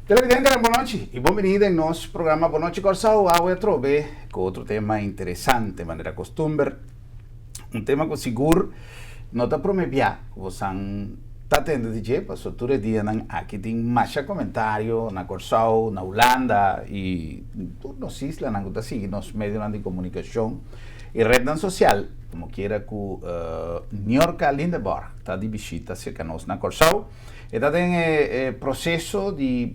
Televidente, boa noite e bem-vindo em nosso programa Boa Noite Corsao. Hoje trove com outro tema interessante, maneira costume, tema que seguro não está prometendo. Você está tendo de dizer, passou todo dia aqui tem mais comentário na Corsao, na Holanda e tudo nas islas, não está assim, nos meios de comunicação e rede social, como quiera que Njorka Lindeborg está de visita cerca de nós na Corsao. Está em processo de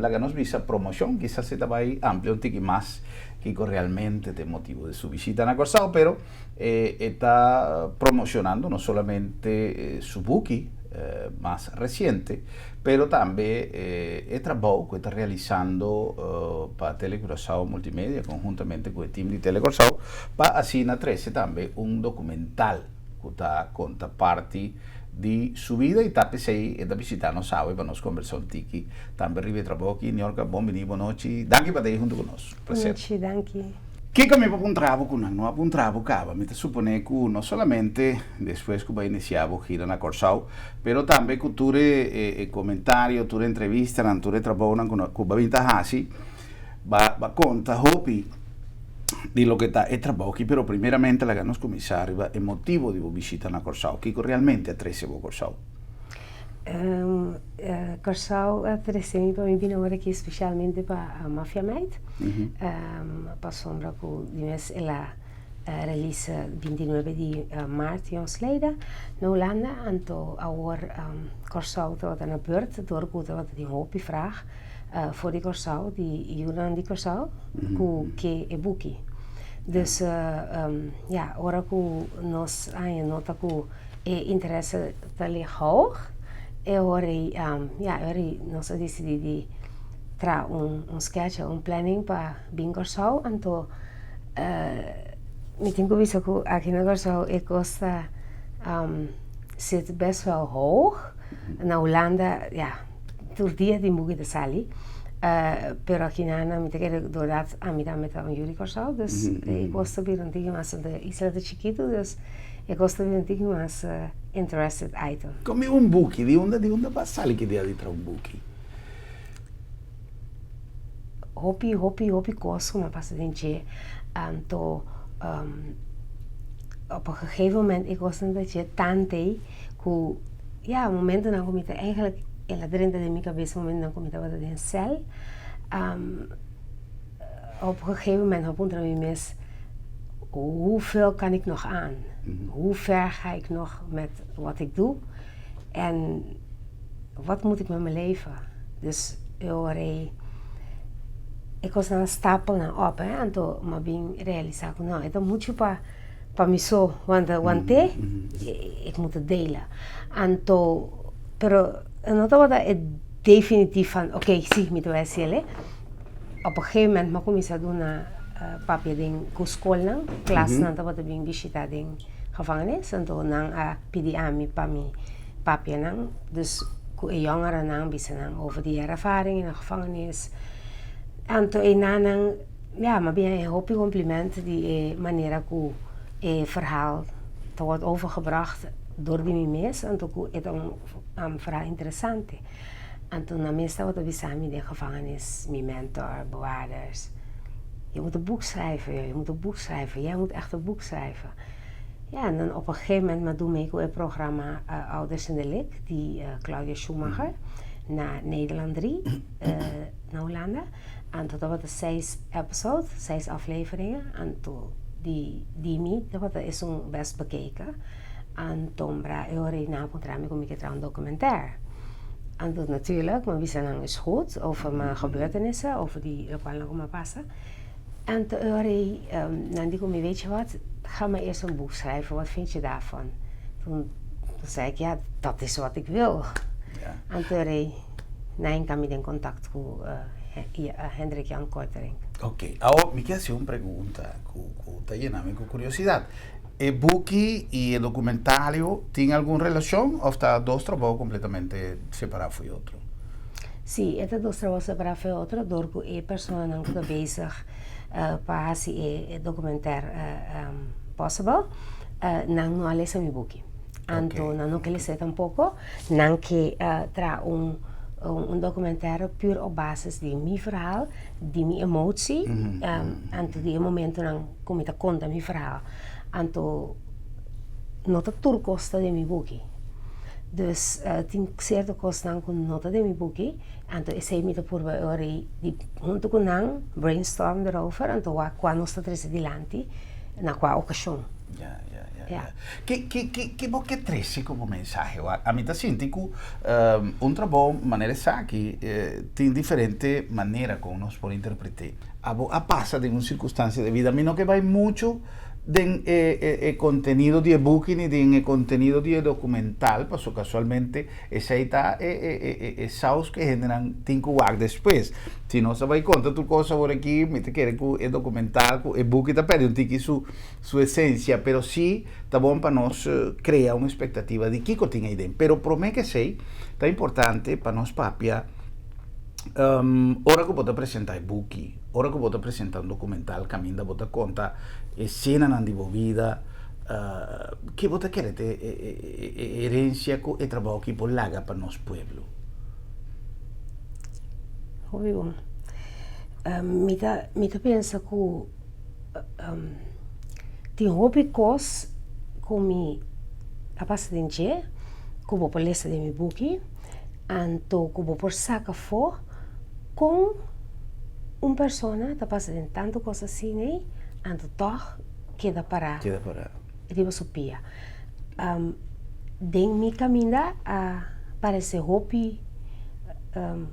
la que nos visa promoção, quizás se vai ampliar um pouco mais que realmente tem motivo de sua visita na Corsao, pero está promocionando não somente su buque mais recente, pero também é trabalho que está realizando para a Telecorsao Multimédia, conjuntamente com o time de Telecorsao, para assim na 13 também documental que está conta parte de sua vida e está pensei em visitar nos sabe para nós conversar um tiki também ribe trabalho aqui em Njorka. Bom-vindo, boa noite, danke para estar junto conosco. Boa noite, danke. Que comigo para um trabalho que não é um trabalho acaba, me supone que não somente depois que vai iniciar a gira na Corsao, pero também que tu comentário, tu entrevista, tu trabalho que vai vintar assim, va conta hopi di lo che è trabalho aqui, però primeiramente la nos comissário é motivo di visita na Corsao, que realmente attresse o Corsao. Corsao attresse para mim vir aqui especialmente para a Mafia Meid, para sombra que dimens ela release 29 de maart jongsleden na Holanda, anto agora Corsao tot na beurt door que wat die hopi vraag voor die Corsao, die Juran die Corsao, que é buki. Dus ja, ora que nós nota que é interesse está ali hoog, e ora ja, ora nós decidimos tra sketch, planning para bem Corsao, então me tenho que ver que aqui na Corsao é costa zit best wel hoog, na Holanda ja. Door dia die mogen de sali, pero aqui na me te doordat a mim met een Yuri Corsao, dus ik was te weer een ding mas de isla de Chiquito, dus ik was te weer een ding mas interested item. Come un buchi, di onda passali che dia di tra un buchi. Hopi kost maar pas dentje, anto op een gegeven moment ik was een beetje tante, ku ja momenten dan kom je eigenlijk ela dentro de minha cabeça momento não comentava de um cel op een gegeven moment op een mes hoeveel kan ik nog aan, hoe ver ga ik nog met wat ik doe en wat moet ik met mijn leven, dus ik was naar een stapel naar op en toen maar ben realiseerd nou dan moet je para mim zo want ik moet het delen en toen pero não estava definitief van oké, zie me te wijzen. Op een gegeven moment maar kom je zo doen papje ding school na klas na estava bem visita ding gevangenis en toen nang PDA mi papje na dus jongeren na bisa na over die ervaring in de gevangenis en toen nang ja maar ben een hoop complimenten die manier que verhaal te wordt overgebracht door die mes en toen het een verhaal interessant. En toen na meestal wat we samen de gevangenis, mijn mentor, bewaarders. Je moet een boek schrijven, jij moet echt een boek schrijven. Ja, en dan op een gegeven moment maar doe ik het programma Ouders in de Lik, die Claudia Schumacher, naar Nederland 3, naar Hollanda. En toen was het 6 afleveringen. En toen dat is zo'n best bekeken. En toen bracht ik na een documentaire. En toen natuurlijk, maar we zijn dan eens goed over mijn gebeurtenissen, over die lokale komen passen. En toen dan die kom je, weet je wat, ga maar eerst een boek schrijven, wat vind je daarvan? Toen zei ik, ja, dat is wat ik wil. Ja. En toen kwam ik in contact met Hendrik Jan Kortering. Ok, ahora me queda una pregunta que está llenando con curiosidad. ¿El buki y el documentario tienen alguna relación o están dos trabajos completamente separados de otro? Sí, estos dos trabajos separados de otro, porque hay personas que están bezig para hacer el documentario possible, no lees mi buki. Anto, no que lees tampoco, no que trae een documentaire puur op basis die mijn verhaal, die mijn emotie, en tot die momenten dan kom ik te conta mijn verhaal. En to nota turcosta de mijn boekje. Dus tin certo kosten con nota de mijn boekje. En to is hij met de purba ori die junto con nang brainstorm erover en to wa qua nostra trece dilanti na qua occasion. Ja. Que bom que trece como mensaje. A mim tá senti que trabalho maneira saki tem diferente maneira como nós podemos interpretar. A passa de uma circunstância de vida, a mim não que vai muito de contenido de e-book ni de contenido de documental, pues casualmente esa está esos que generan 5 años después. Si no se va a contar tu cosa por aquí, me te quiere que el documental, el e-book está perdiendo un tiki su esencia, pero sí está bueno para nos crear una expectativa de qué tiene ahí dentro. Pero por mí que sei, está importante para nos papia. Ora que vou apresentar e-book, ora que vou apresentar um documental, caminho da vou conta cena na envolvida, que vou querer ter herência e trabalho que vou laga para nosso pueblo. Hoi bom. Mita pensa que tem hobby cos como a passa de dia, que vou palestra de meu book, anto que vou por saca for com uma pessoa que passa de tanto coisa assim, anto toch queda para riba supia. Den mi caminda para esse hobby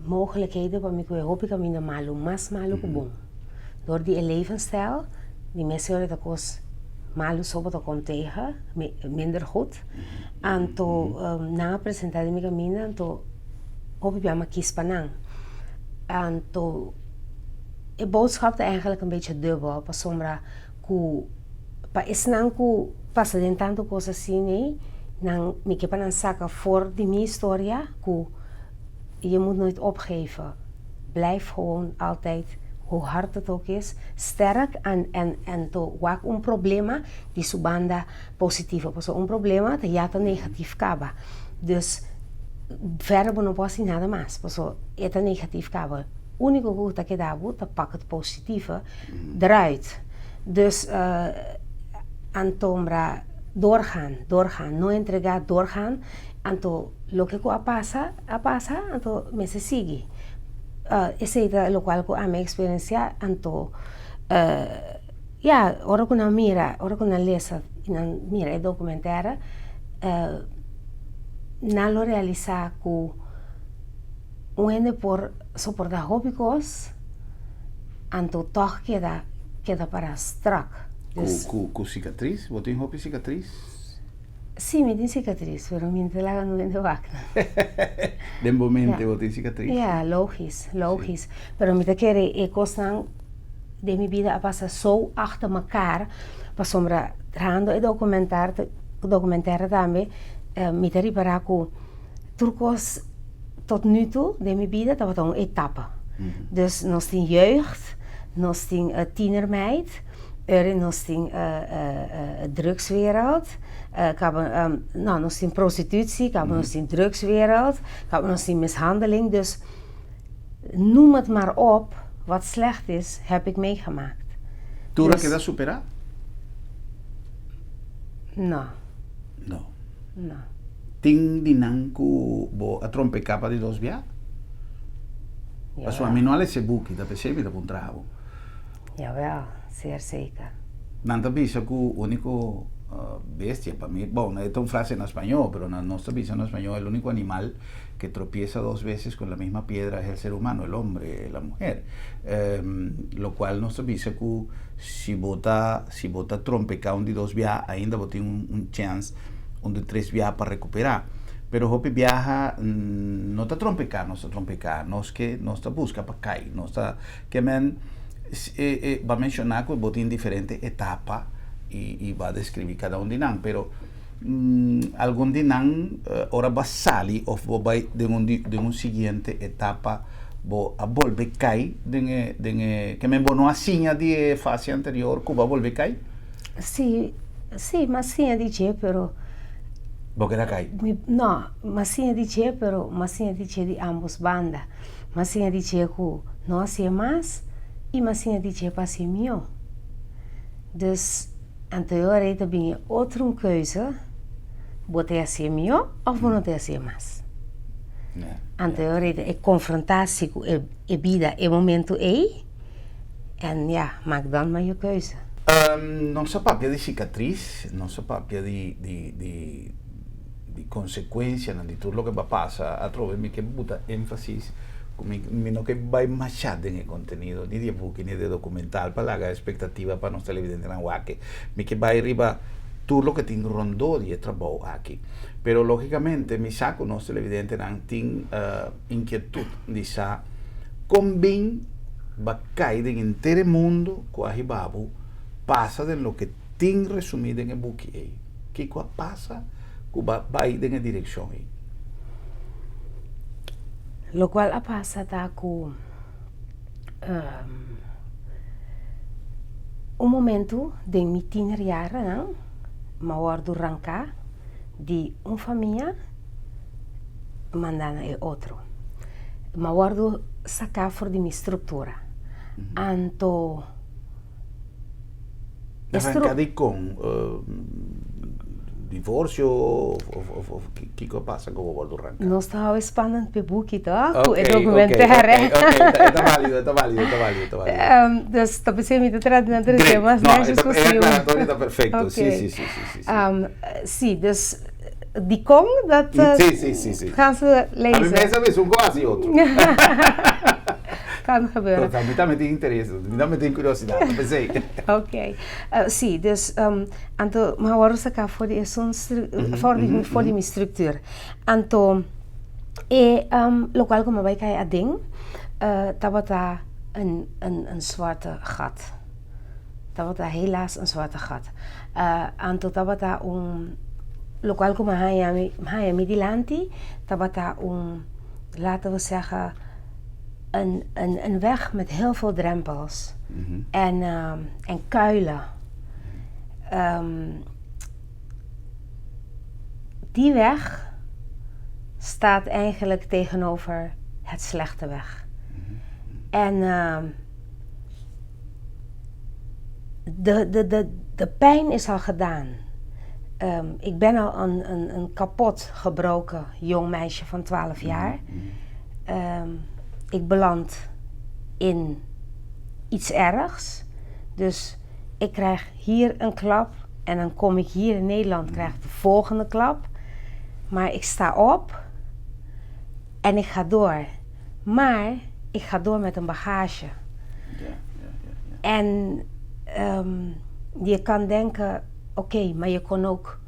mogelijkheden para mim que hobby caminda malu, mas malu que bom. Door die levensstijl, die mensen dat kost malu sopa te kom tegen, minder goed. Anto na apresentar mi caminda, anto hobby bij me kies panang. En to de boodschap is eigenlijk een beetje dubbel. Pa sombra ku pa isnang ku passa de tanto cosas assim, nang mi que panan saka voor die mi historia ku je moet nooit opgeven. Blijf gewoon altijd, hoe hard het ook is, sterk en to wak un problema die subanda positivo. Pas un problema te jata negatief kaba. Dus verder não posso nada mais, porque é negativo acaba. O único que dá é pakken het positieve eruit. Dus antombra doorgaan, não entregar, doorgaan. Anto lo que passa, anto me se sigue. Esse é o qual a minha experiência, anto ora que na mira, ora que na lesa, mira é documentário. Na lo realizar que uende por soportar hobbycos, anto toch queda para strak. Com cicatriz? Você tem hobby cicatriz? Sim, me tem cicatriz, pero me entelaga no vende vacna. De momento você tem cicatriz? Ja, logisch. Pero me te quere costan de mi vida a passar zo achter elkaar, para sombra trando e documentaire também. Me te riparar que turcos tot nu toe de mijn vida dat was een etappe. Dus nog in jeugd, nog in tienermeid, nog in drugswereld, nog in prostitutie, nog in drugswereld, nog in mishandeling. Dus noem het maar op, wat slecht is, heb ik meegemaakt. Toen dus, queda superar? No. Ting dinanku bo a trompe capa de dos via? A sua manual se buki da percebi da puntravo. Jawel, zeer zeker. Nanta bisa ku único bestia para mí, bueno, es una frase en español, pero en nuestra visión en español el único animal que tropieza 2 veces con la misma piedra es el ser humano, el hombre, la mujer. Lo cual nos avisa que si bota trompeca de 2 via, ainda bote un chance de 3 via para recuperar. Pero hopi viaja no está trompeca, no es que no está busca para caer, no está que men va a mencionar que bote en diferentes etapas y va a describir cada un dinam, pero algún dinam ahora va a salir o va de un siguiente etapa a volver a caer que me bono así de fase anterior que va a volver a caer. Sí, mas sim, DJ, pero Porque era aí. No, massinha de che, pero massinha de che de ambos banda. Massinha de che que não hacía mais e massinha de che para ser meu. Dus anterior também outra keuze, botei a ser meu ou vou não ter a ser mais. Anterior é confrontatie com a vida, o momento e ja, maak dan maar je keuze. Não se papia de cicatriz, não se papia de consequência, de tudo o que vai passar, a través de que botar ênfase, no que vai machar em conteúdo, ni de book, ni de documental, para a expectativa para nós televidentes na Wake, me que vai arriba tudo o que tem rondou de trabalho aqui. Pero logicamente, me saco nós televidentes não tem inquietude de saber como bem vai cair em inteiro mundo com a ribabu passa de lo que tem resumido em book aí. Que passa vai ir em direção aí. Lo qual passa está com momento de mi tienerjaren, não? Maar worden arrancar de família mandando a outro. Maar worden sacar fora de minha estrutura. Anto arrancar de com divórcio ou que passa com o bordo arrancar? Nós estamos expandando para book, tá? Okay, é documentário. Está válido. Dus dat betekent dat er een andere thema's zijn. Está perfeito. Okay. Sim. Sim, dus die Kong, dat gaan ze lezen. A mim essa vez quase outro. Kan gebeuren. Me também tem interesse, me também tem curiosidade, pensei. Ok. Sim, dus anto maar waarom ze kan voor die voor die structuur. Anto lokaal komen wij kijken ding, dat wordt een zwarte gat. Dat wordt helaas een zwarte gat. Anto dat wordt lokaal komen hij Midilanti, dat wordt laten we zeggen een weg met heel veel drempels en kuilen. Die weg staat eigenlijk tegenover het slechte weg. En de pijn is al gedaan. Ik ben al een kapot gebroken jong meisje van 12 jaar. Ik beland in iets ergs. Dus ik krijg hier een klap en dan kom ik hier in Nederland, krijg ik de volgende klap. Maar ik sta op en ik ga door. Maar ik ga door met een bagage. En je kan denken, oké, maar je kon ook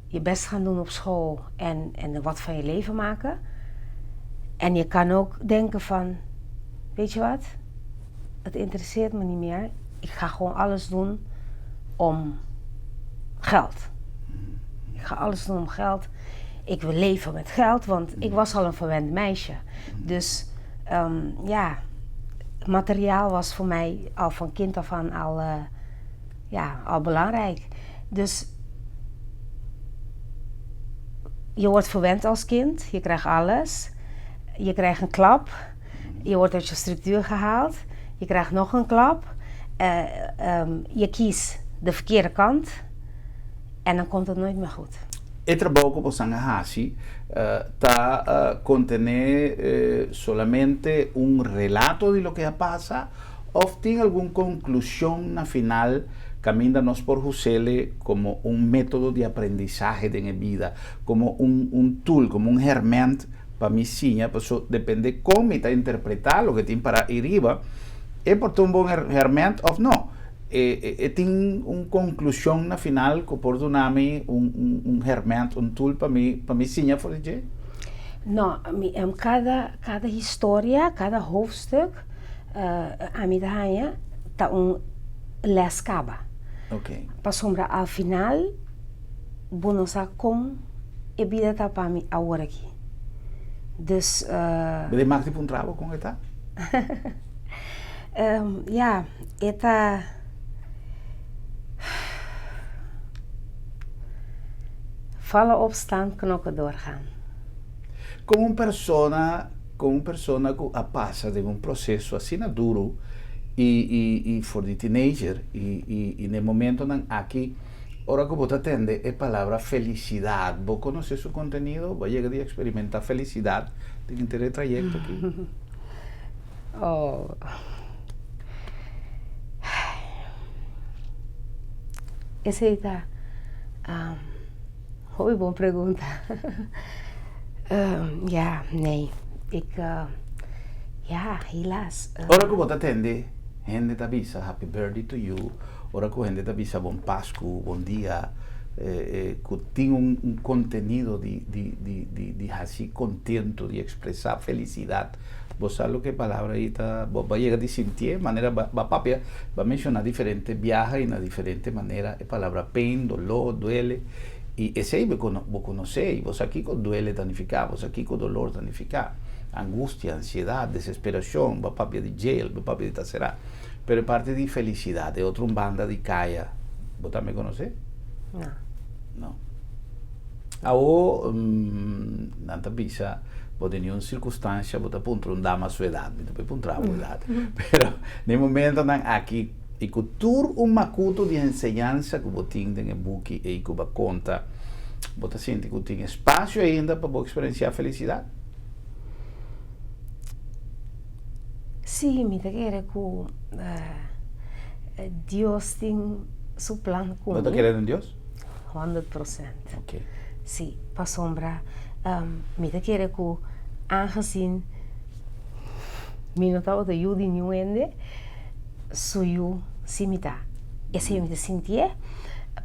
je best gaan doen op school en wat van je leven maken. En je kan ook denken van, weet je wat, het interesseert me niet meer. Ik ga gewoon alles doen om geld. Ik ga alles doen om geld. Ik wil leven met geld, want ik was al een verwend meisje. Dus materiaal was voor mij al van kind af aan al belangrijk. Dus je wordt verwend als kind, je krijgt alles. Je krijgt een klap, je wordt uit je structuur gehaald, je krijgt nog een klap, je kiest de verkeerde kant en dan komt het nooit meer goed. El trabajo como Sangahasi contiene solamente un relato de lo que pasa o tiene alguna conclusión al final camíndanos por Husserl como un método de aprendizaje de la vida, como un tool, como un herramienta para mí sí, pues eso depende cómo está interpretar lo que tiene para arriba, es por un buen herramienta o no. Tiene una conclusión al final que por donarme un herramienta, un tool para mí sí, por ejemplo. No, cada historia, cada hoofdstuk, a mí está un les caba. Okay. Para sombra al final, bueno sa com e vida está para mí ahora aquí. Dus ¿Você maakt tipo trabalho com esta? Ja, esta vallen opstaan, knokken doorgaan. Como uma persona que passa de um processo assim duro e for de teenager e no momento não aqui ora que você atende é a palavra felicidade. Você conhece seu conteúdo, vai chegar a experimentar felicidade de ter trajecto aqui. Oh. Essa aí tá. Hoi, boa pergunta. Ja, nee. Ja, helaas. Ora que você atende, gente te avisa happy birthday to you. Ora que gente te avisa bom Páscoa, bom dia. Que tem conteúdo de assim contento, de expressar felicidade. Você sabe o que a palavra aí está, vai chegar a sentir, maneira, vai mencionar diferente viaja e na diferente maneira, a palavra pain, dolor, duele. E esse aí vou conhecer, e você aqui com duele danificar, você aqui com dolor danificar, angústia, ansiedade, desesperação, vai papia de jail, vai papia de tacerá. Pero é parte de felicidade, é outra banda de caia. Você também conhece? Não. No. Ao nanta bisa pode nenhuma circunstância bota puntra um dama sua idade, depois puntra a idade. Pero no momento não aqui e cultura macuto de ensinança que você tem em book e que você conta, você sente que tem espaço ainda para você experienciar felicidade. Sim, me quer que Deus tem seu plano comigo. Você está querendo Deus? 100%. Ok. Sim, para sombra. Me quer que aangezien me notava de eu de nieuwende, sou eu simita. Esse eu me sentia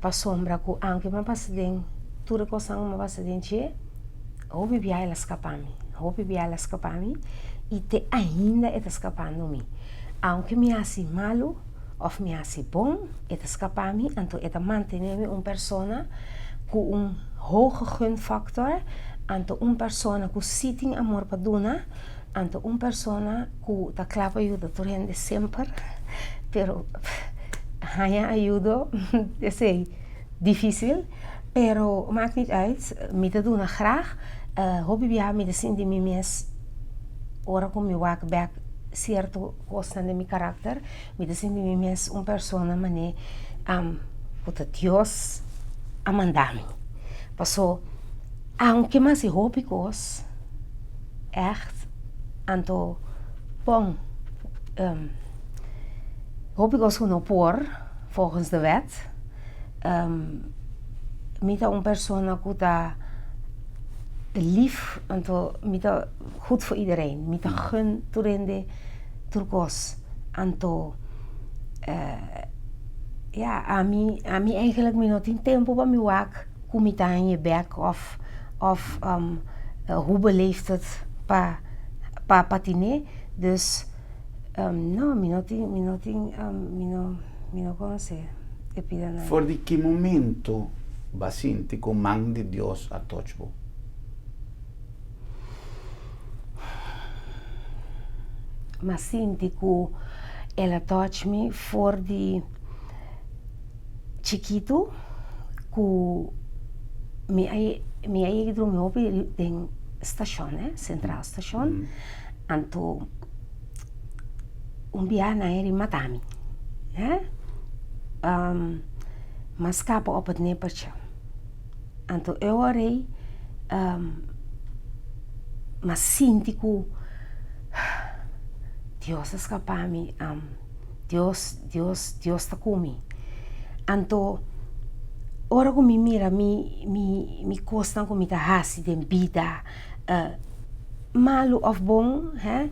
para sombra que anche me passa den tudo coisa me passa den che, ou bebia ela escapami, e te ainda está escapando me. Aunque me hace malo of me hace bom, está escapami, então está manter-me uma pessoa com hoge gunfactor, então uma pessoa que sitting amor para dona, então uma pessoa que ta clapa ajuda durante sempre, pero hanya ajuda, é difícil, pero maakt niet uit, me te doen graag, hobby bij me de zin die me mes, ora com me walk back certo costa de mi carácter, me de zin die me mes uma pessoa mané, puta Dios amandami. Passou, aunque mais hobby cos, echt, anto, bom, hobby cos não por, volgens de wet, met een persoon die dat lief, met goed voor iedereen, met een gun toerende turkos, ja, a mim eigenlijk me not in tempo bij me wak, kom je daar in je bek of hoe beleeft het pa patine, dus no, me no conoce. For de que momento vai sentir que o mão de Deus a toque você? Mas sinto que ela toque me for de chiquito, que me aí dormi op em station, né? Central station, então dia na ele matami, né? Mas capa op het nippertje. Então eu orei, mas sinto que Deus escapa-me, Deus está comigo. Então, ora que me mira, me costa que me tá hasi de vida, malo of bom, hè?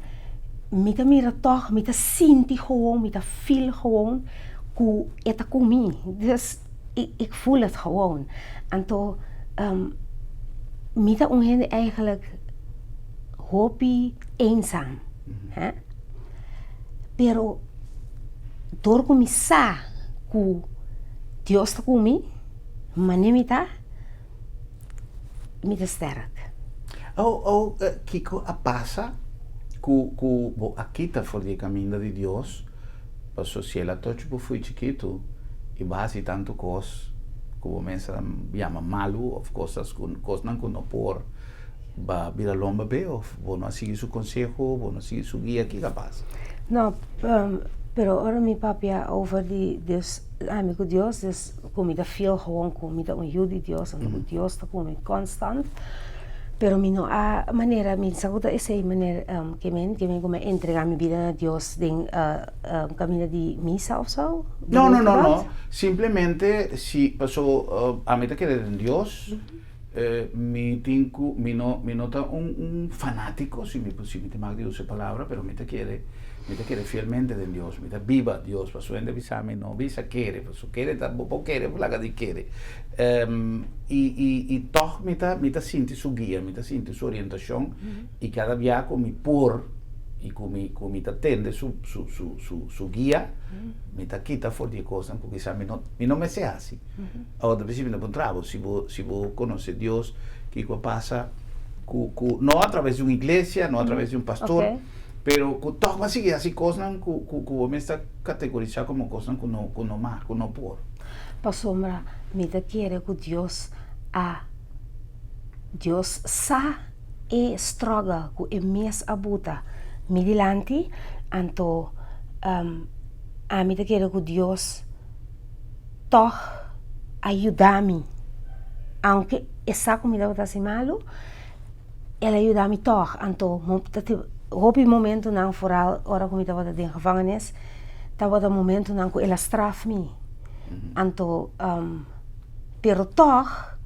Me tá mira toch, me tá sinti gewoon, me tá feel gewoon, que está comigo. Dus ik voel het gewoon. En toen, met dat ongeveer eigenlijk hoop je eenzaam. Hè? Pero, door começar que Deus está comigo, mas nem me está sterk. Kiko, a passa que aqui está fora do caminho de Deus, para se ela toque foi chiquito, e base tanto coisa como mensen llama malu, of cosas que no por va vida lomba be, of vos no sigue su consejo, vos no sigue su guía, ¿qué capaz? No, pero ahora mi papia over die, dus amigo Dios, dus kom ik veel gewoon kom ik een Judy Dios, en Dios dat kom ik constant. Pero mi no a manera, mi saguta esa manera que me como entregar mi vida a Dios den camino de misa o so. No. Simplemente si pasó a mí te quedé en Dios. Mi nota un fanático, si me te mag esa palabra, pero me te quiere fielmente de Dios, me te viva Dios, pasó en visame no visa quiere, pasó quiere tampoco quiere, por la que quiere. Y toch me te siente su guía, me te siente su orientación y cada día con mi por y con mi te atende su guía, me te quita fuerte cosas porque quizás no me sea así. Ahora, de principio, no encontraba, si vos conoces Dios, ¿qué pasa? No a través de una iglesia, no a través de un pastor, okay. Pero que todo así cosas que me está categorizado como cosas que no por. Pasombra, me te quiere que Dios sa e struggle que mes abuta mi dilanti anto a me te quiere que Dios toch ayuda-me aunque essa comida está assim malo ela ajuda-me toch anto op die momento não vooral ora comida wat in gevangenis dat wat een momento não que ela straf me anto pero toch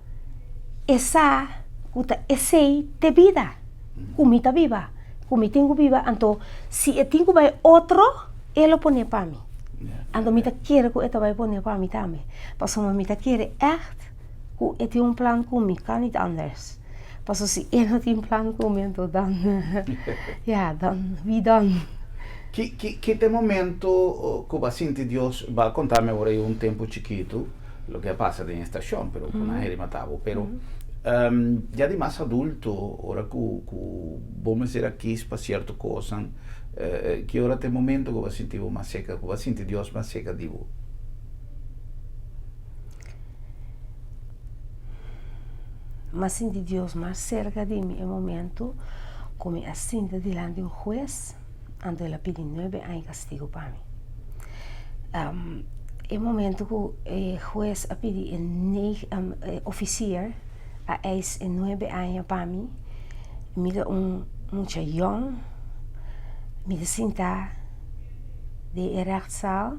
essa kuta essay te vida comida viva como tengo viva anto si eu tengo vai outro ele pone para mim anto me quiere que ele vai pone para mim também passo me quiere echt que eu tenho plan comigo kan niet anders passo si ele não tem plan comigo dan ja dan wie dan que te momento que va sentir Dios va a contarme ahora un tiempo chiquito lo que pasa en estación pero con la mataba pero ya de más adulto, ahora que vamos a ser aquí para ciertas cosas, que ahora te momento que vas a sentir más seca, que vas a sentir Dios más seca de vos. Mas sentir Dios más cerca de mí en momento, como así delante de un juez, ando la pide 9 años castigo para mí. En momento que el juez pide el oficial a eis in 9 anos para mim, me da muito jong, me da sentar de rechtszaal,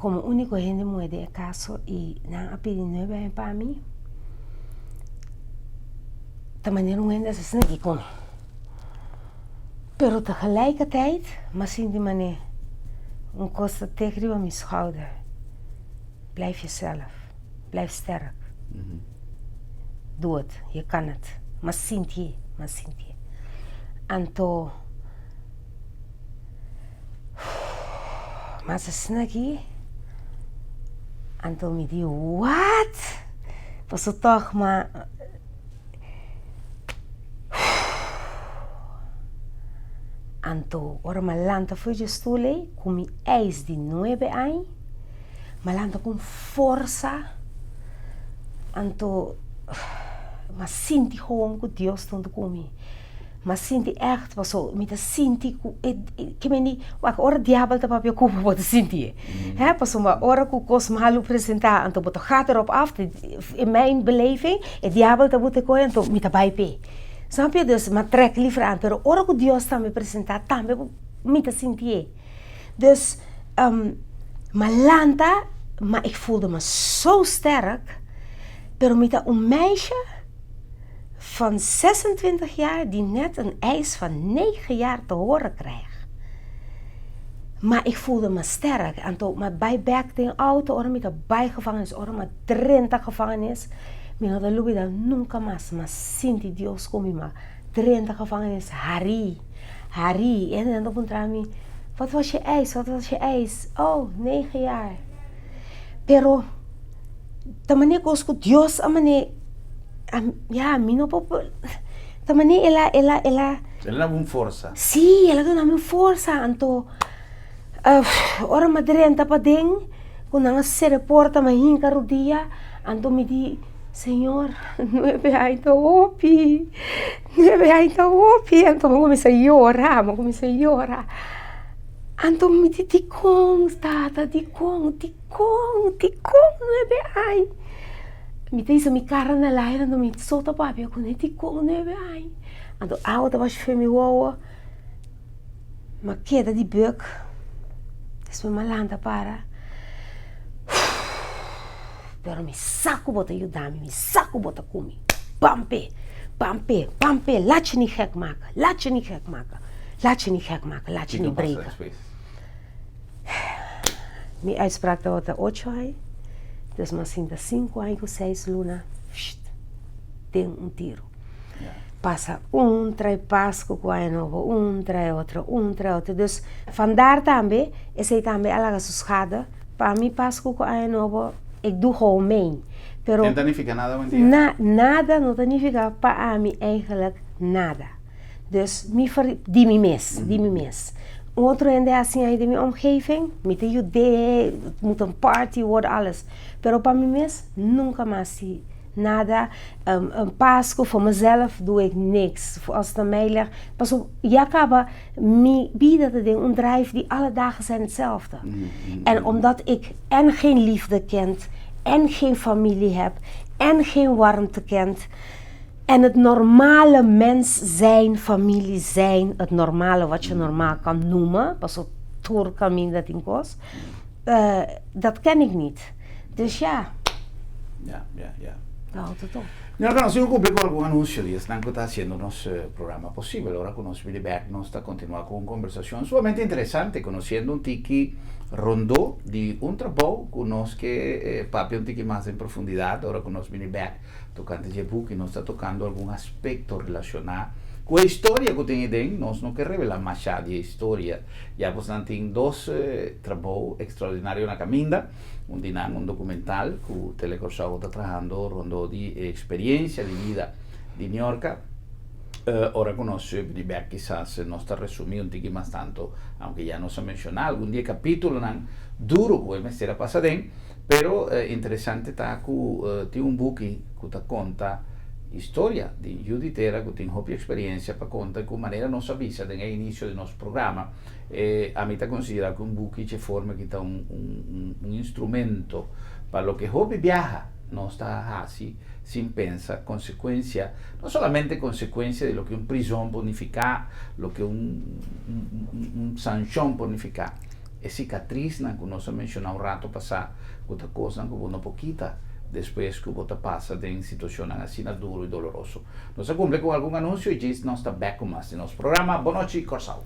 como único gente muede el caso y na pedi 9 anos para mim, de manier hoe dat is niet kon. Pero tegelijkertijd, maar zien die manier, een kost tegen op mijn schouder. Blijf jezelf, blijf sterk. Doe het, je kan het. Maar sint je. Anto, maar ze snakkie. Anto me die, wat? Was het toch maar. Anto, ora malanta foi de stule, com eis de 9 anos, malanta com força. Anto, mas sinti gewoon que Deus stond comigo. Mas sinti echt, was zo, met de sinti, que me ni, wat ora diabel te papje kopen wat sinti. Hè, pas om ora ku kos malu presenta, anto boto gaat erop af, in mijn beleving, het diabel te bote koen, anto met de bijpe. Snap je? Dus, maar trek liever aan, pero ora ku Deus também presenta, também met de sinti. Dus, malanta, maar ik voelde me zo sterk, pero met een meisje van 26 jaar die net een eis van 9 jaar te horen krijgt. Maar ik voelde me sterk. En toen me bijbekte in auto, ora met de bijgevangenis, ora met 30 gevangenis. Me had de lubida nunca más, maar sinti Dios conmigo. 30 gevangenis, Hari. En dan contra me, wat was je eis? Oh, 9 jaar. Pero, de manier que Dios, a manier, ja, mino popo, de manier ela dá uma força. Sí, ela dá uma força, anto, ora madrenta pa ding, quando se reporta mas hinca o dia, então me diz, Senhor, 9 anos está opi, 9 anos está opi, então eu comecei a chorar, Então me diz, Ticon, tata, Ticon, 9 anos. Me diz, me cara na laia, então me solta papi, eu conheço Ticon, 9 anos. Então a outra vai fazer meu ovo, mas queda de bug, depois me landa para. Pero me saco bota ajudar-me, me saco bota comigo. Pampe, laat je niet gek maken, laat je niet breken. Mijn uitspraak dat wordt 8 jaar, dus maar sinds 5 anos, 6 luna, tem tiro. Passa trai Páscoa com a novo, trai outro. Dus vandaar também, esse também alaga susgada, para mim Páscoa com a novo, ik doe gewoon mee. Pero não significa nada hoje em dia? Nada não significa para mim eigenlijk nada. Dus die me mes. Outro ainda é assim aí de minha omgeving, met de idee, moet een party worden, alles. Pero para mim mes, nunca mais nada. Een Páscoa voor mezelf doe ik niks. Als het aan mij ligt, pas op, je acaba me bieden te doen, een drive die alle dagen zijn hetzelfde. En omdat ik en geen liefde kent, en geen familie heb, en geen warmte kent, en het normale mens zijn, familie zijn, het normale wat je normaal kan noemen, pas op, toer kan dat in kost, dat ken ik niet. Dus ja. Ja. Houdt het op. Nós conhecemos com algum anúncio e estão fazendo nosso programa possível. Agora com nós Billy Beck nós está continuando com uma conversação sumamente interessante, conhecendo um tiki rondou de trabalho com nós que papi um tiki mais em profundidade. Agora com nós Billy Beck tocando de book e nós está tocando algum aspecto relacionado com a história que tem dentro. Nós não queremos revelar mais de história. Já você tem 2 trabalhos extraordinários na caminha. Um documental que o Telecorsau está trabalhando rondou de experiência de vida de New York. Ora conosce Billy Beck, quizás não está resumido um pouquinho mais tanto, aunque já nos ha mencionado algum dia capítulo duro que o mestre passa dentro, pero interessante está que tem book que conta história de Juditera, que tem uma experiência para contar de maneira não avisa no início do nosso programa. A mim está considerado que book de forma que está instrumento para o que hobby viaja, não está assim, sem pensar, consequência, não somente consequência de lo que prisão pode ficar, lo que sanção pode ficar, é cicatriz, que nós mencionamos rato passado, outra coisa que uma pouquita, depois que você passa em situação assim duro e doloroso. Nós cumprimos com algum anúncio e diz nós está back com mais no nosso programa. Boa noite, Corsau.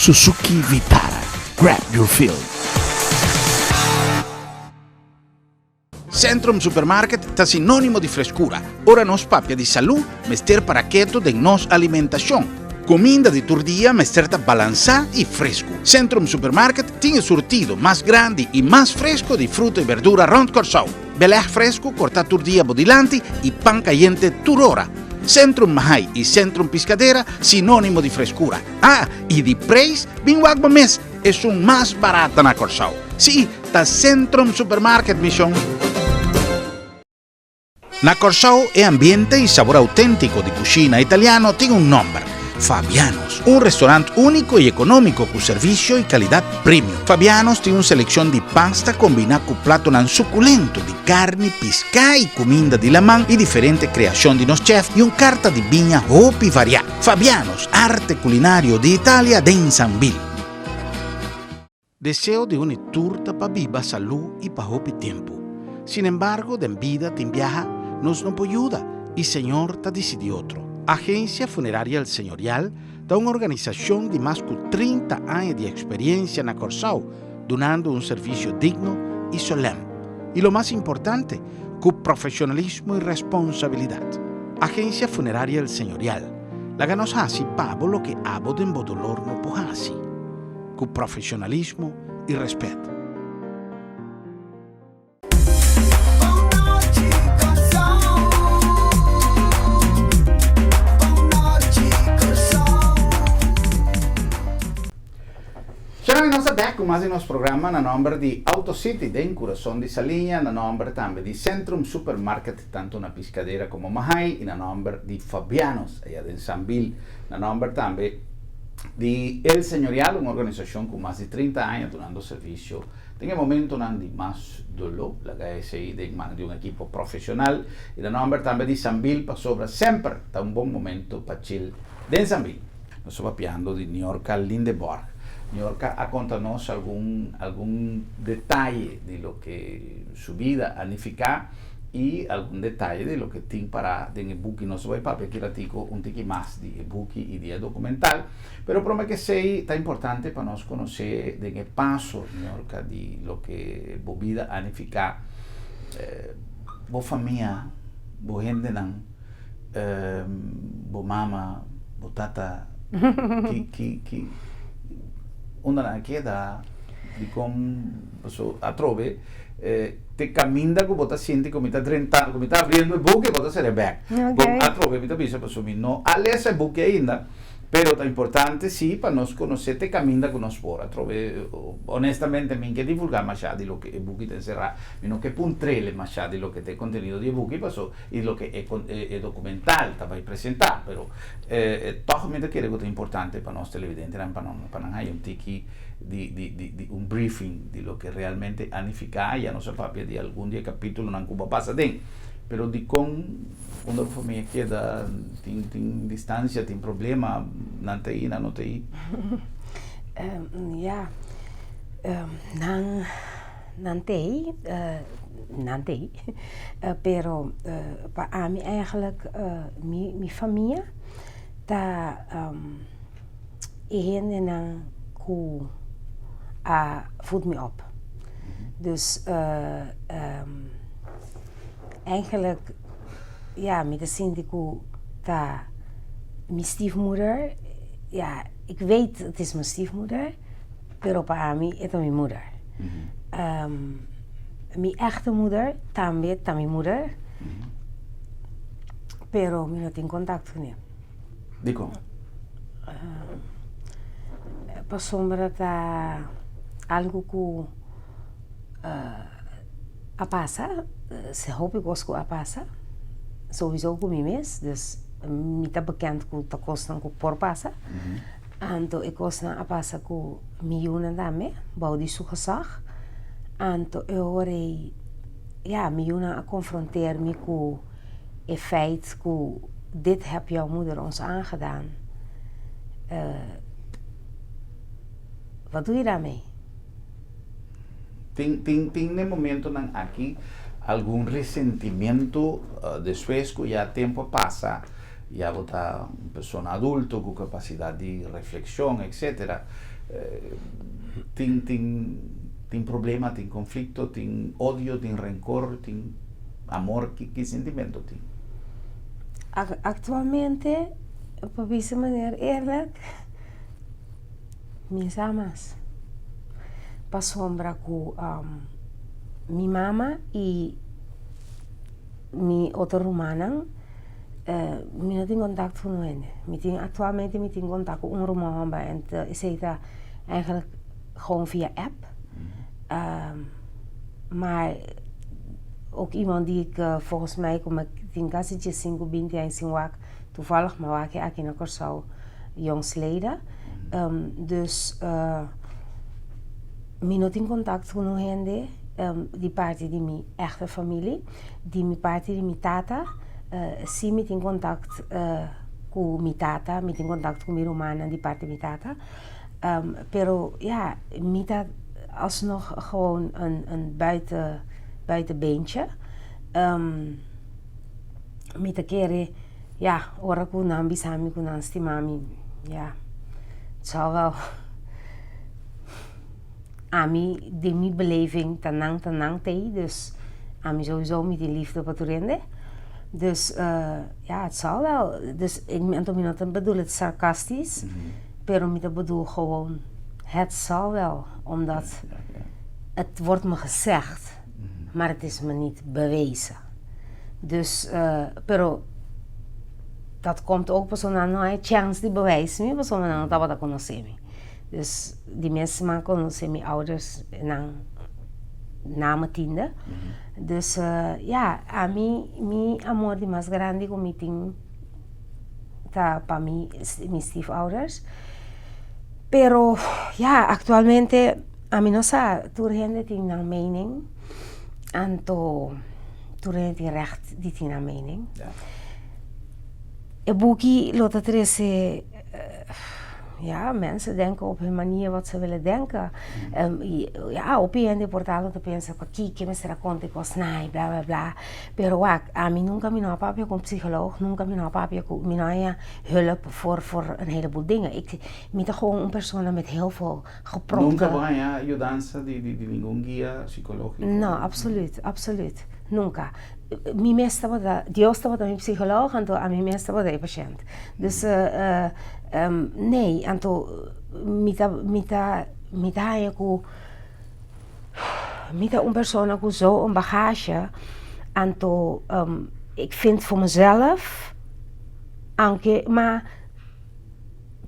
Suzuki Vitara. Grab your fill. Centrum Supermarket está sinónimo de frescura. Ora nos papia de salud, mester para keto de nos alimentación. Comida de tu día, mester balançada y fresco. Centrum Supermarket tiene surtido más grande y más fresco de fruta y verdura rond Corsau. Beleg fresco, corta tu día bodilanti y pan caliente turora. Centrum Mahai y Centrum Piscadera, sinónimo de frescura. Y de preço, bem wagba mes, es un más barata na Corsau. Sí, ta Centrum Supermarket Mission. Na Corsau é ambiente y sabor auténtico de cocina italiano tiene un nombre. Fabianos, un restaurante único y económico con servicio y calidad premium. Fabianos tiene una selección de pasta combinada con plato suculento de carne, pesca y comida de la mano y diferente creación de los chefs y un carta de viña hopi variada. Fabianos, arte culinario de Italia de Insambil. Deseo de una turta para viva salud y para hopi tiempo. Sin embargo, de vida te viaja nos no puede ayuda. y Señor ta decidi otro. Agencia Funeraria El Señorial da una organización de más de 30 años de experiencia en Corsao, donando un servicio digno y solemne. Y lo más importante, con profesionalismo y responsabilidad. Agencia Funeraria El Señorial. La ganos hasi pabo lo que abo den bodolor no pohasi. Con profesionalismo y respeto. Nós back com mais um nosso programa na nome de AutoCity, em coração de Salinha, na nome também de Centrum Supermarket, tanto na Piscadeira como Mahai, e na nome de Fabianos, aí em Sambil, na nome também de El Señorial, uma organização com mais de 30 anos dando serviço. Tem um momento de mais dolo, a HSI de mano de um equipo profissional, e na nome também de Sambil, para sobra sempre, está um bom momento para chill de Sambil. Nós estamos falando de New York Lindeborg. Niorka, a contarnos algún detalle de lo que su vida significa y algún detalle de lo que tiene para el ebook. No se va a papel que ratico un tiki más de ebook y de documental, pero promete que sea tan importante para nos conocer de qué paso, Niorka, de lo que su vida significa, su familia, su gente, su mamá, su tata, que una na queda di com a trove te cammina come bota senti come sta 30 come sta aprendo il buco e bota se ne back a trove mi capisce per mi all'essa il buco ainda però è importante sì per nos conoscere te cammina con nos fuori a trove onestamente minche divulgare machadi lo che e buchi te sarà meno che puntrele machadi lo che te contenuto di buchi passo e lo che è documental ta vai presentare però toch mi da che è importante per nos televidenti per non hai un tiki di un briefing di lo che realmente significa ya non sappiamo di alcun dia capitolo non cuba passa dentro però di con quando la famiglia chiede tin distanza, tin problema, non te i, non te i? Ja, non te i, però per mij eigenlijk, mijn familie, daar heen en hoe voedt me op. Dus eigenlijk, ja, met de zin dat mijn stiefmoeder, ja, ik weet het is mijn stiefmoeder, pero para mí es mijn moeder. Mijn echte moeder, también mijn moeder, pero ik no tengo contact con ella. Dico? Per sombra da algo que a passa, se hoop ik was a passa, sowieso com mim mesmo, dus me tá bekend que tá costando que por passa, então ik was na a passa com miljoenen daarmee, bouw die gezag, então eu orei, ja, miljoenen a confronteer me com het feit que dit heb jouw moeder ons aangedaan. Wat doe je daarmee? Tem momento aqui algum ressentimento depois que já tempo passa, já está uma pessoa adulta com capacidade de reflexão, etc. Tem problema, tem conflito, tem ódio, tem rancor, tem amor, que sentimento tem? Atualmente, op deze manier eerlijk, minhas amas. Pa sombra com minha mama e minha outra romana, eu não tenho contato com eles. Atualmente eu tenho contato com romana en is dat eigenlijk gewoon via app. Maar ook iemand die ik volgens mij, kom ik in kasetje single bin die in wak toevallig maar wak ik in Corsao jongsleden. Dus ik heb in contact met hen, die parte die mijn echte familie, die mijn parte die mijn tata, zie met in contact met mijn tata, met in contact met mijn romana, die parte mijn tata. Pero ja, met dat alsnog gewoon een buitenbeentje. Mita kere, ja, ora kunan bisami kunan stimami, ja, het zal wel. Ami, de mi beleving, tanang tei, dus ami sowieso met die liefde wat rende. Dus ja, het zal wel. Dus ik bedoel het sarcastisch, pero ik bedoel gewoon, het zal wel, omdat het wordt me gezegd, maar het is me niet bewezen. Dus, pero dat komt ook pas aan een chance die bewijst me, pas aan dat wat conhece me. Dus die mensen maar conhece me ouders na mijn tiende. Dus ja, a mi amor die más grande con mi ting ta pa mi mis stiefouders. Pero ja, actualmente a mi no sa tu gente ting na mening anto tu gente recht die ting na mening. Ja. E boekie lot het er ja, mensen denken op hun manier wat ze willen denken. Ja, op de portalen te pensen, que me se raconte cosas, bla bla bla. Pero a mí nunca me no papje con psycholoog, nunca me no papje con me hulp voor een heleboel dingen. Ik ben gewoon een persoon met heel veel gepropte. Nunca van ja, ayudanza de ningún guía psicológico. No, absoluut. Nunca. Mi me estaba Dios estaba mi psicoloog en a mi me estaba de patiënt. Dus nee, en to mita een persoon ku zo een bagage en to ik vind voor mezelf anke maar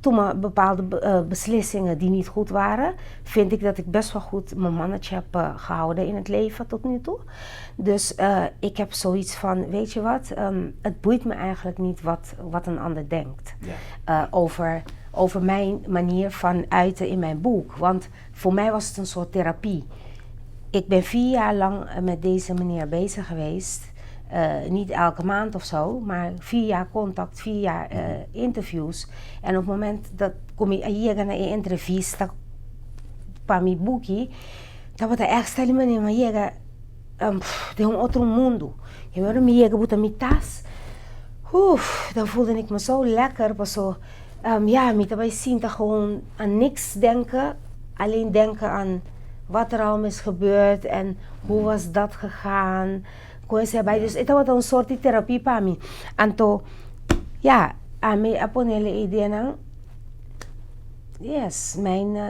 toen bepaalde beslissingen die niet goed waren, vind ik dat ik best wel goed mijn mannetje heb gehouden in het leven tot nu toe. Dus ik heb zoiets van, weet je wat, het boeit me eigenlijk niet wat een ander denkt over mijn manier van uiten in mijn boek. Want voor mij was het een soort therapie. Ik ben 4 jaar lang met deze meneer bezig geweest. Niet elke maand of zo, maar 4 jaar contact, 4 jaar interviews. En op het moment dat kom je hier naar een entrevista para mi boekie, dat wat echt stellen me maar llega de un otro mundo. Je hoorde me llega buta mi tas. Dan voelde ik me zo lekker, maar zo ja, met daarbij zien dat gewoon aan niks denken, alleen denken aan wat er allemaal is gebeurd en hoe was dat gegaan. Dus het was een soort therapie para mí. Anto, ja, a mí a ponerle idea na, yes,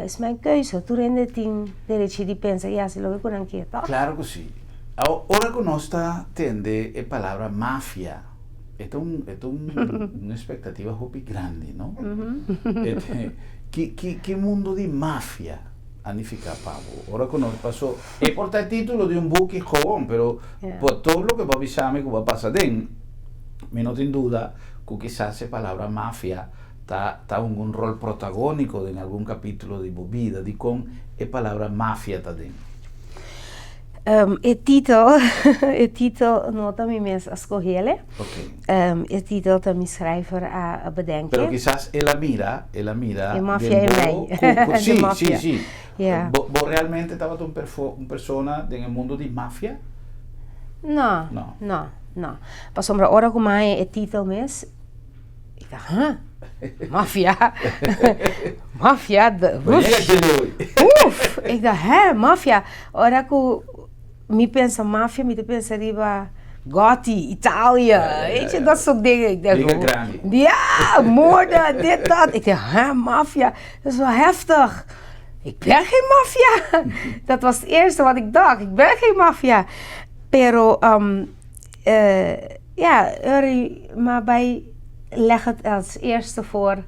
is mijn keuze. Tu rende tin derecho de pensar, ja, si lo que con anquieta. Claro que sí. Ahora conosta tende a palabra mafia. Esto es una expectativa muy grande, ¿no? ¿Qué mundo de mafia? Anifica Pavo. Ahora conosco, pasó. Es por el título de un buque joven, pero por todo lo que va a avisarme que va a pasar den, me no tengo duda que quizás la palabra mafia está un rol protagónico en algún capítulo de mi vida, de con la palabra mafia está den. El titel no también me escogele. Okay. El titel también schrijver a bedenken. Pero quizás ella mira. El mafia en mij. Sí. Yeah. ¿Vos realmente estabas una persona en el mundo de mafia? No. Pas sombra hora como el titel mes. Ik dacht, mafia? Mafia? Oef! Ik dacht, mafia? Ora que me pensa mafia, me pensa riba Gotti, Italië, weet je, dat soort dingen. Ik dacht, ja, moorden, dit, dat. Ik dacht, mafia? Dat is wel heftig. Ik ben geen maffia. Dat was het eerste wat ik dacht. Ik ben geen maffia. Pero, ja, maar bij leg het als eerste voor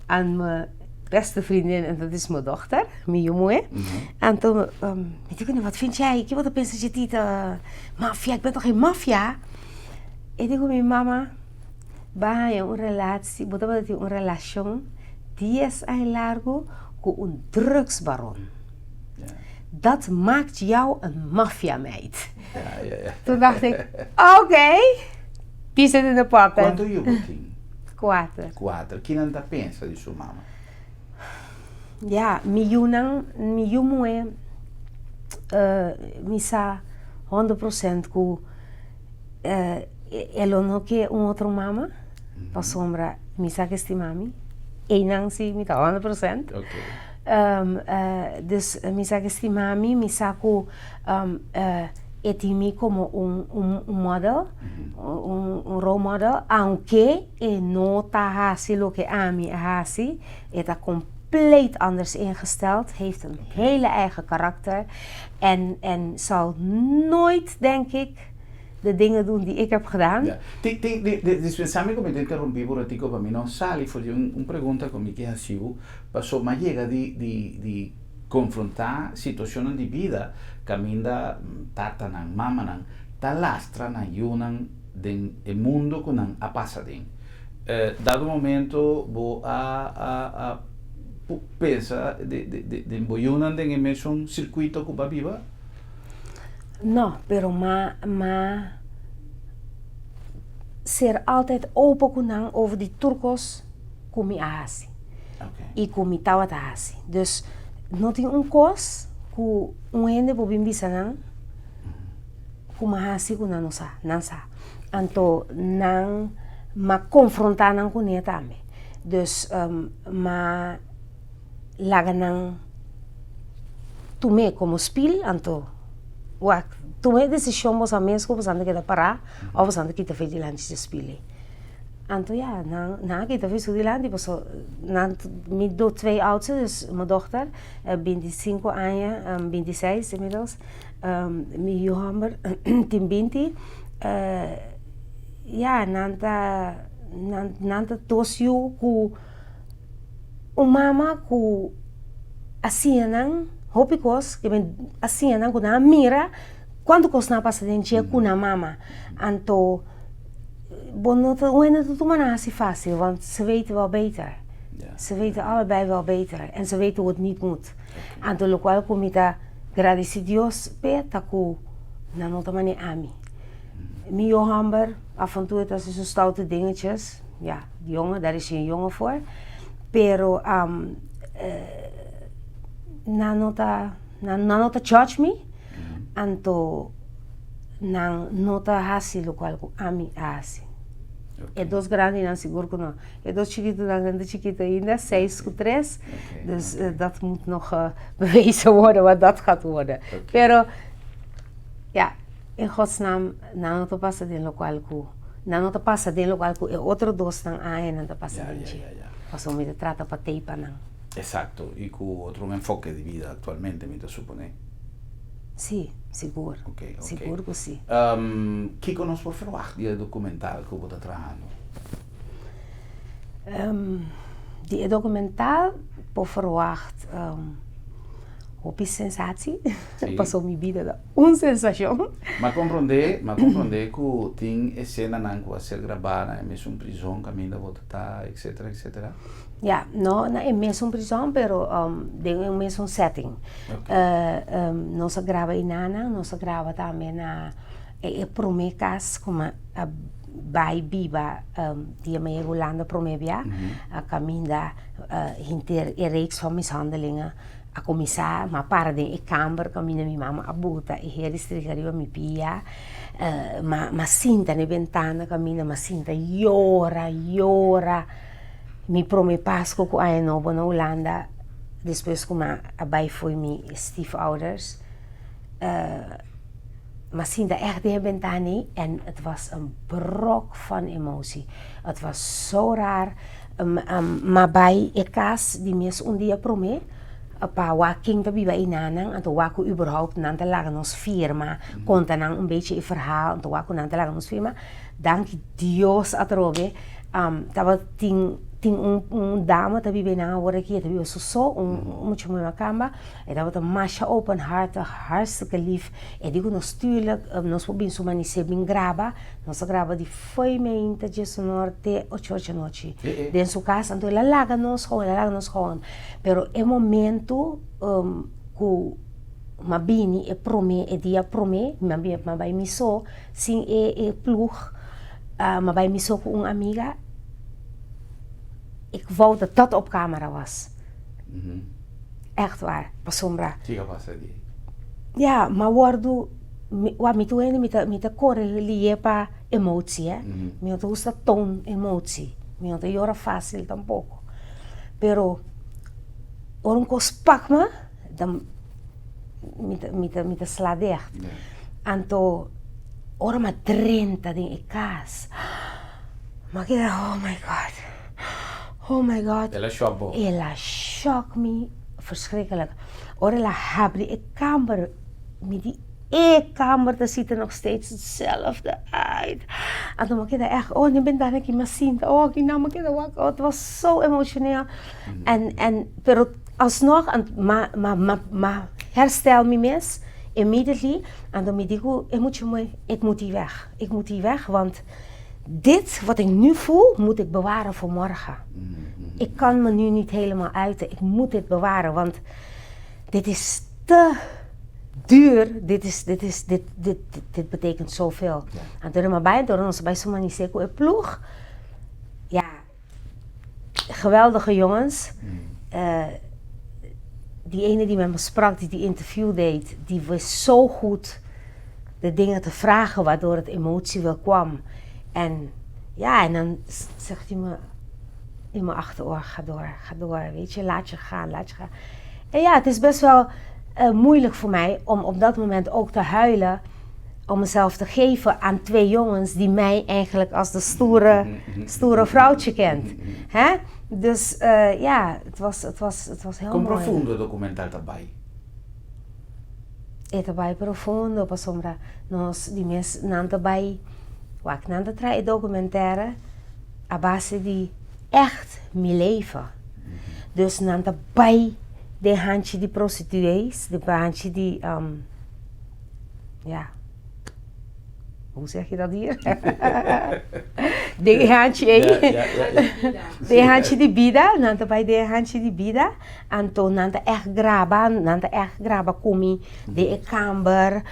aan mijn beste vriendin en dat is mijn dochter, mijn jongen. En toen, weet ik niet, wat vind jij? Ik wil pensar je titel, maffia, ik ben toch geen maffia? Ik digo, mijn mama, bij een relatie, een relatie 10 años largo con een drugsbaron. Ja. Dat maakt jou een maffiameid. Ja. Toen dacht ik, oké, pisa in de pocket. Quanto je boeking? 4. Quem anda pensa de sua mama? Ja, mi jongen, misa 100% ku ela não quer outra mama, para sombra, me saca este mami, e não se me dá 100%. Okay. Dus me saca este mami, me saco etimi como model, un role model, aunque no está así lo que a mí así, está compleet anders ingesteld, heeft een hele eigen karakter en zal nooit, denk ik, de dingen doen die ik heb gedaan. Yeah. Dispensame como te interrumpí por ratico para mí no sale, fue un pregunta con mi que ha sido, pasó más llega de confrontar situaciones de vida, caminda tata nan mama nan, talastra nan yunan den el mundo con nan a pasadin. Dado momento vou a pensa de boyunan den emission circuito cuba viva. No, pero ser altijd open kunnen over die turcos kumi ahasi. Okay. E kumi tawat ahasi. Dus not in un kos ku un hende bo bimbisa nang kuma ahasi ku nanosa nansa. Anto nang ma confrontar nang kunia tame. Dus ma laga nang tume como spil anto tomei decisão mas a mesmo você anda que parar ou você anda que tá feito antes de spelen. Anto ja, na que tá feito de lá, tipo só, me dou 2 oudste, dus mijn dochter, 25 anos, 26 inmiddels, mijn Johammer, 20, ja, nanta tosio ku mama ku asianang hopikos que ben asianang ku na mira quando cosna passa dentro com na mama anto bonota wanneer het maar naast fácil want ze weten wel beter. Yeah. Ze weten allebei wel beter en ze weten hoe het niet moet. Okay. Anto lo cual comita agradeci Dios pe taku na nota mani ami. Mi Johammer af en toe het als zo stoute dingetjes. Ja, die jongen, daar is een jongen voor. Pero na nota judge me. Anto nang nota hasi lo cual ami hasi. Okay. É 2 grandes não seguro que não. É 2 chiquitos dan grande chiquito ainda, 6 com 3. Okay. Dus dat moet nog bewezen worden wat dat gaat worden. Okay. Pero ja, in Gods naam, na nota passa den local ku. Na nota passa den local ku é outro 2 nang aia nanta passa den chi. Paso me trata pa teipa nang. Exacto, y con otro enfoque de vida actualmente, me te supone. Sí, seguro. Okay. Seguro que sí. ¿Qué conoces por verwacht die documental que vos estás trabajando? Die documental por verwacht hopi sensatie. Sí. Pasó mi vida una sensación. Ma comprende que tem escena nan que va a ser grabada en una prisión, camino volta, etcétera, etcétera. Ja, no é mesmo prisão, pero tem um mesmo setting. Okay. Nós grava em Nana, nós grava também na promecas como a Bai Biba, die mij Holanda promebia, a caminda hinter een reeks van mishandelingen. A começar, ma para de kamer, caminha minha mama abuta e ele estrigariva mi pia, ma sinta na ventana, caminha, ma sinta llora. Mi prome Pasco com a novo na Holanda, depois como a bai foi mi stiefouders, maar sinta echt de ventana en het was een brok van emotie. Het was zo raar, maar bij ekas die mes un dia prome. Pa waking pa biba inanang anto waku überhaupt nanta lagan ons firma konta nang een beetje een verhaal anto waku nanta lagan ons firma dank Dios atrobe tava ting dame tabi bena word ik hier tabi so mucho mooi makamba en dat een masha openhartig hartstikke lief en die kon natuurlijk nos pobin sumani sebin graba nos graba di foi me inta jesu norte 8 noche den su casa anto la laga nos gewoon pero e momento ku mabini e prome e dia prome mabai miso sin e ploeg mabai miso ku een amiga. Ik wou dat dat op camera was. Echt waar, pasombra. Zie je pas die? Ja, maar waardoor wat me toe met de corre pa emotie, hè? Me te gusta toon emotie, me te llora fácil tampoco, pero orang kos pak me, dan met de sla dicht, anto orang ma 30 ding ikas, maar ik dacht, oh my god, ela shock me verschrikkelijk, orang la habri ik kamer met die kamer, daar ziet er nog steeds hetzelfde uit. En toen maakte ik echt, nu ben ik niet meer zien. Het was zo emotioneel. Pero alsnog, maar herstel me mes, immediately. En dan ik moet hier weg. Ik moet hier weg, want dit wat ik nu voel, moet ik bewaren voor morgen. Ik kan me nu niet helemaal uiten. Ik moet dit bewaren, want dit is te duur, dit betekent zoveel. En door ons bij Somaniseko en ploeg, ja, geweldige jongens. Die ene die met me sprak, die interview deed, die wist zo goed de dingen te vragen waardoor het emotie wel kwam. En ja, en dan zegt hij me in mijn achteroor, ga door, weet je, laat je gaan. En ja, het is best wel moeilijk voor mij om op dat moment ook te huilen, om mezelf te geven aan 2 jongens die mij eigenlijk als de stoere vrouwtje kent. Hè? Dus ja, het was heel mooi. Profundo documental também. É também profundo, para sombra nós die mensen não também, wat não trai documentaire, a base die echt mijn leven. Dus não também de handje die prostituees, de handje die, ja, hoe zeg je dat hier? De handje, de handje die bida, nanta bij de handje die bida, en toen nanta echt graba kumi, de kamer,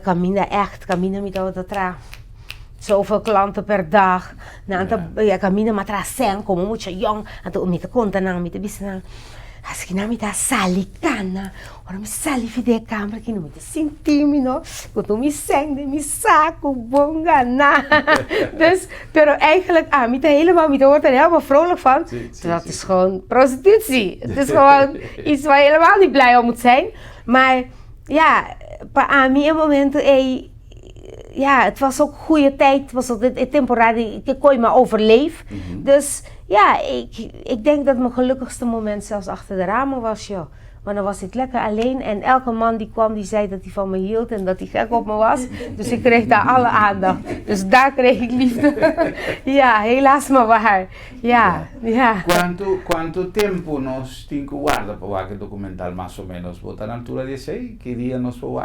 camina met dat tra. Zoveel klanten per dag, nanta camina met tra sen, como mucho jong, en toen met de konten met de bissen. Als ik me da salicana, ora me salifi de câmera que não me senti-me, não? Quando me sente, me saco, bongana. Dus, pero eigenlijk, me helemaal, me wordt er helemaal vrolijk van. Dat is gewoon prostitutie. Het is gewoon iets waar je helemaal niet blij om moet zijn. Maar ja, para mí in momenten, ja, het was ook goede tijd, het was ook de temporary, ik kon je maar overleef. Dus ja, ik denk dat mijn gelukkigste moment zelfs achter de ramen was, joh. Maar dan was ik lekker alleen en elke man die kwam die zei dat hij van me hield en dat hij gek op me was. Dus ik kreeg daar alle aandacht. Dus daar kreeg ik liefde. Ja, helaas maar waar. Ja. Quanto tempo nos tem que guardar para o documental mais ou menos? Botar na altura de 6? Que dia nos para o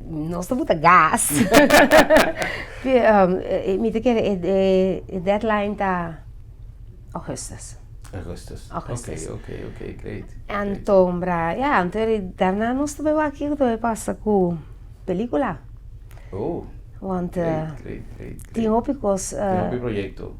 Nós temos muita gás. De deadline está Augustus. Ok, great. Então, daarna nós também aqui passa com película. Oh. Want great. Tem ópicos.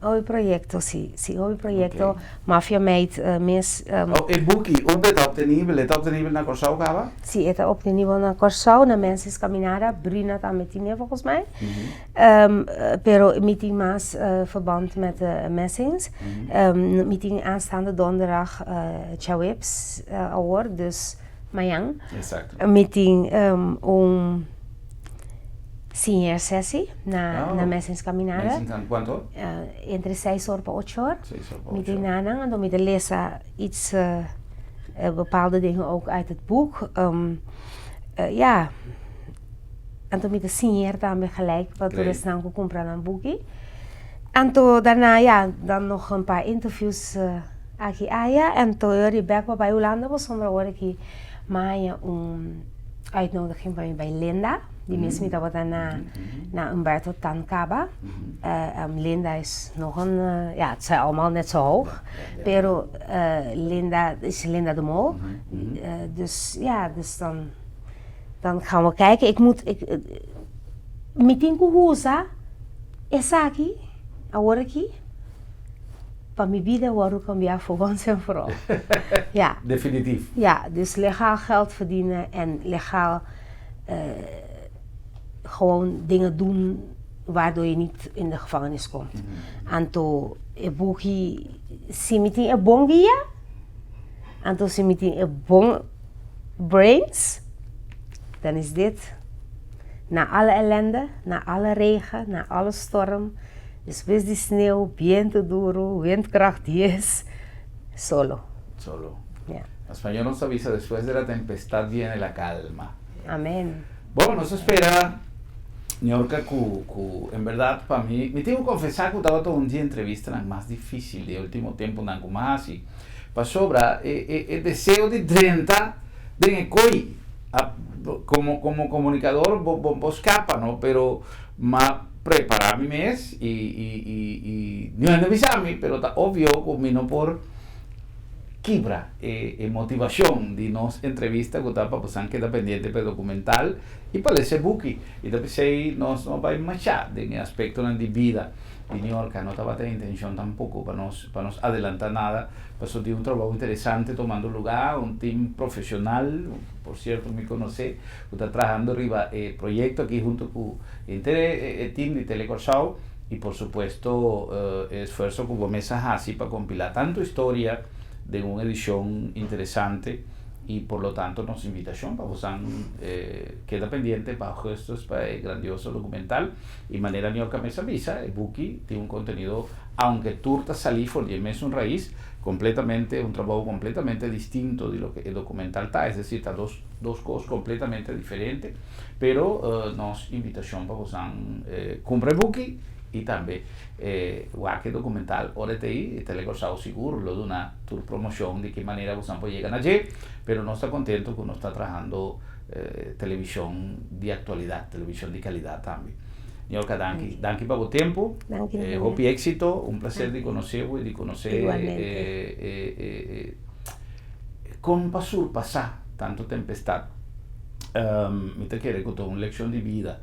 Hobby proyecto, sí, hobby proyecto. Okay. Mafia Mate, mes. E Buki, onde está obtenível? Está obtenível na Corsau, Gaba? Sí, está obtenível na Corsau, na Menses Caminada. Bruna está met die volgens mij. Pero meeting maas verband met Messings. Meeting aanstaande donderdag Chawips Award, dus Mayang. Exacto. Meeting senior sessie na Messings Caminada. Messings quanto? Entre 6 uur en 8 uur. Met die nanang en dan met de lezen iets bepaalde dingen ook uit het boek. Ja. En dan met de senior dan gelijk wat er is nou comprar een boekje. En toen daarna dan nog een paar interviews aqui en toen je back bij Hollanda was zonder hoor ik maar een uitnodiging bij Linda. Die mensen die wat na Humberto Tancaba. Linda is nog een, het zijn allemaal net zo hoog. Pero Linda is Linda de Mol. Dus dan gaan we kijken. Meeting Kuhusa, Esaki, Aworaki. Para mijn vida wou ik cambiar voor once en voor al. Ja. Definitief. Ja, dus legaal geld verdienen en legaal gewoon dingen doen waardoor je niet in de gevangenis komt. Anto ebuki simiti ebongia, anto simiti ebong brains, dan is dit na alle ellende, na alle regen, na alle storm, después de sneeuw, viento duro, windkracht 10, solo. Solo. Yeah. El español nos avisa, después de la tempestad viene la calma. Amén. Bueno, nos espera, Niorca, en verdad, para mí, me tengo que confesar que estaba todo un día entrevista la más difícil de último tiempo en más y para sobra el deseo de 30 de coi como comunicador vos capa, ¿no? Pero más preparar mi mes y no avisarme, pero está obvio como por quebra motivación de nos entrevista que está para queda pendiente para documental y para ese buki y después nos va a marchar en el aspecto de vida de New York. No estaba teniendo intención tampoco para nos adelantar nada, pasó de un trabajo interesante tomando lugar, un team profesional, por cierto me conoce, que está trabajando arriba el proyecto aquí junto con el team de Telecorsao y por supuesto esfuerzo como mesa así para compilar tanto historia de una edición interesante y por lo tanto nos invitación para vos queda pendiente bajo estos para el grandioso documental y manera New York Mesa Visa el Buki tiene un contenido aunque turta salí por 10 meses un raíz completamente un trabajo completamente distinto de lo que el documental está, es decir está dos cosas completamente diferentes pero nos invitación para vos compre el Buki y también que documental ORTI Telecorsao seguro lo de una tour promoción de qué manera vos puede llegar allí pero no está contento que uno está trabajando televisión de actualidad televisión de calidad también Niorca, danke para tu tiempo hope éxito un placer de conocer y de conocer con pasar tanto tempestad me te quiere con una lección de vida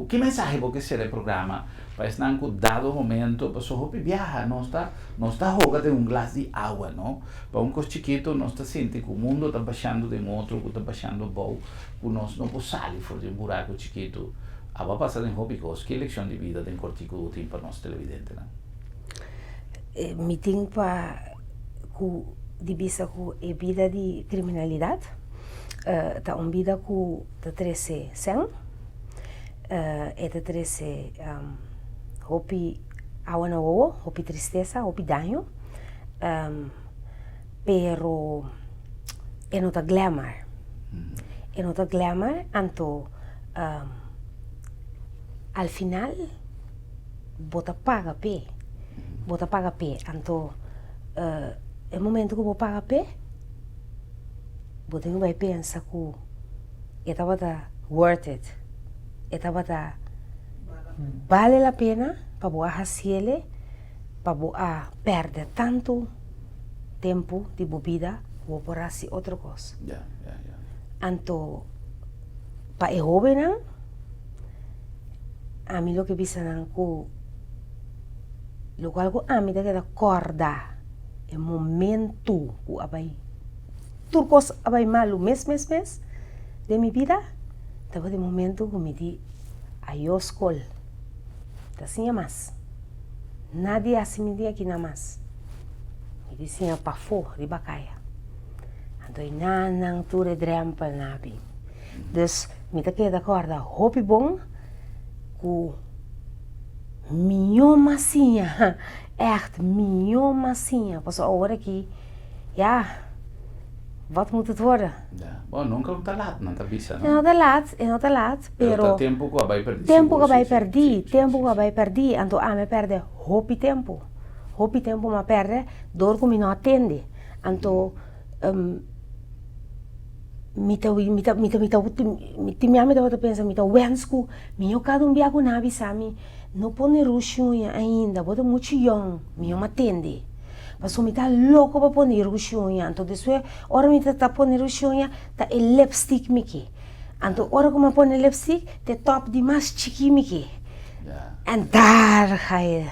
¿qué mensaje vos que será el programa? Para este dado momento, para su viaja, no está jugando de un glass de agua, ¿no? Para un coche chiquito, no está sintiendo que el mundo está bajando de un otro, que está bajando bow, que no puede salir fuera de un buraco chiquito. Va a pasar en hobbycos, ¿qué lección de vida de un cortico útil para los televidentes, no? Mi tiempo de vista que vida de criminalidad, está una vida que te trece sen. Te trece hopi awan hopi tristeza, hopi daño, pero no está glamour. No está glamour, anto al final bota paga pe, anto el momento que bota paga pe, bota vai pensa que estava worth it. Estaba vale la pena para vos hacerle, para vos perder tanto tiempo de vida o por hacer otra cosa. Anto para el joven, a mí lo que piensan que lo cual a mí te queda acordar el momento que abai turcos abai malo mes de mi vida. Estava de momento que me di a yo escola. Assim mais. Nadie assim me di aqui na mais. Me disse para fora de bacaia. Então não tudo drempa nabi. Dus me tá queda corda hopi bom que minha massinha, echt minha massinha. Pas agora aqui, ja. Wat moet het worden? Ja, bueno, nunca está laat, não está bisa, não? Não está laat, pero tempo que vai perder. Tempo que vai perder, então a me perde hopi tempo me perde, dor como não atende, então me pensa, me wensku, me cada dia com nabi sami, não pone ruxunha ainda, bota muito young, me atende. Mas me tá louco para pôr ruxunha, então depois hora me tá pôr ruxunha, tá el lipstick miki, então hora que me põe lipstick, te top de mais chiqui miki, en daar ga je,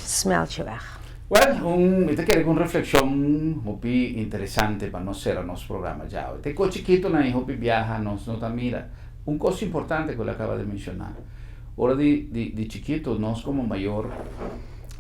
smelt je weg. Bueno, te quero uma reflexão muito interessante para nós ser nosso programa já. Te co chiquito na hopi viaja, nós não mira. Coisa importante que ele acaba de mencionar. Ora de chiquito, nós como maior,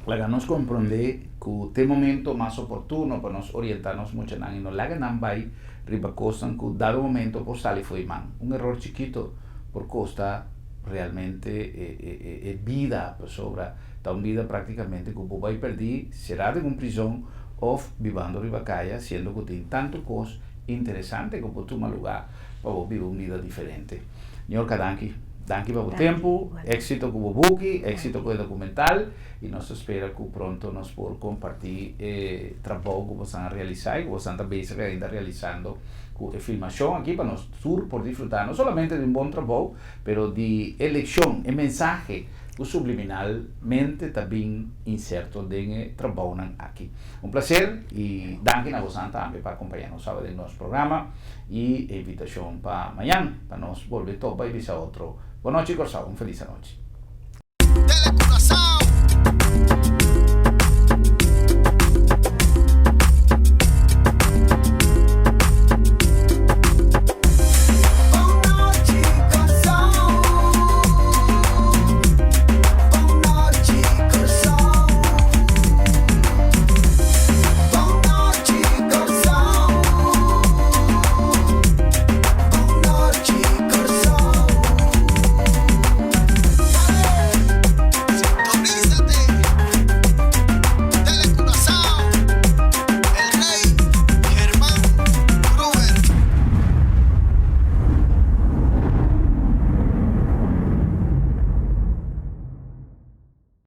laga nós compreender que tem momento mais oportuno para nós orientar-nos muito e não laga não vai riba costa que dado momento por sair foi man. Erro chiquito por costa realmente é vida sobre então vida praticamente que o vai perder será de uma prisão ou vivendo riba caia sendo que tem tanto coisa interessante que pode tomar lugar para viver uma vida diferente. Senhor Kadanki, danke pelo tempo, éxito com o book, éxito com o documental e nós espera que pronto nós por compartilhar trabalho que vocês realizar e que vocês também ainda realizando com a filmação aqui para nós sur por disfrutar não somente de um bom trabalho, mas de eleição e mensagem que subliminalmente também inserto de trabalho aqui. Prazer e danke a vocês também para acompanhar-nos sábado no nosso programa e a invitação para amanhã para nós volver todo para outro. Boa noite, Corsao. Feliz noite.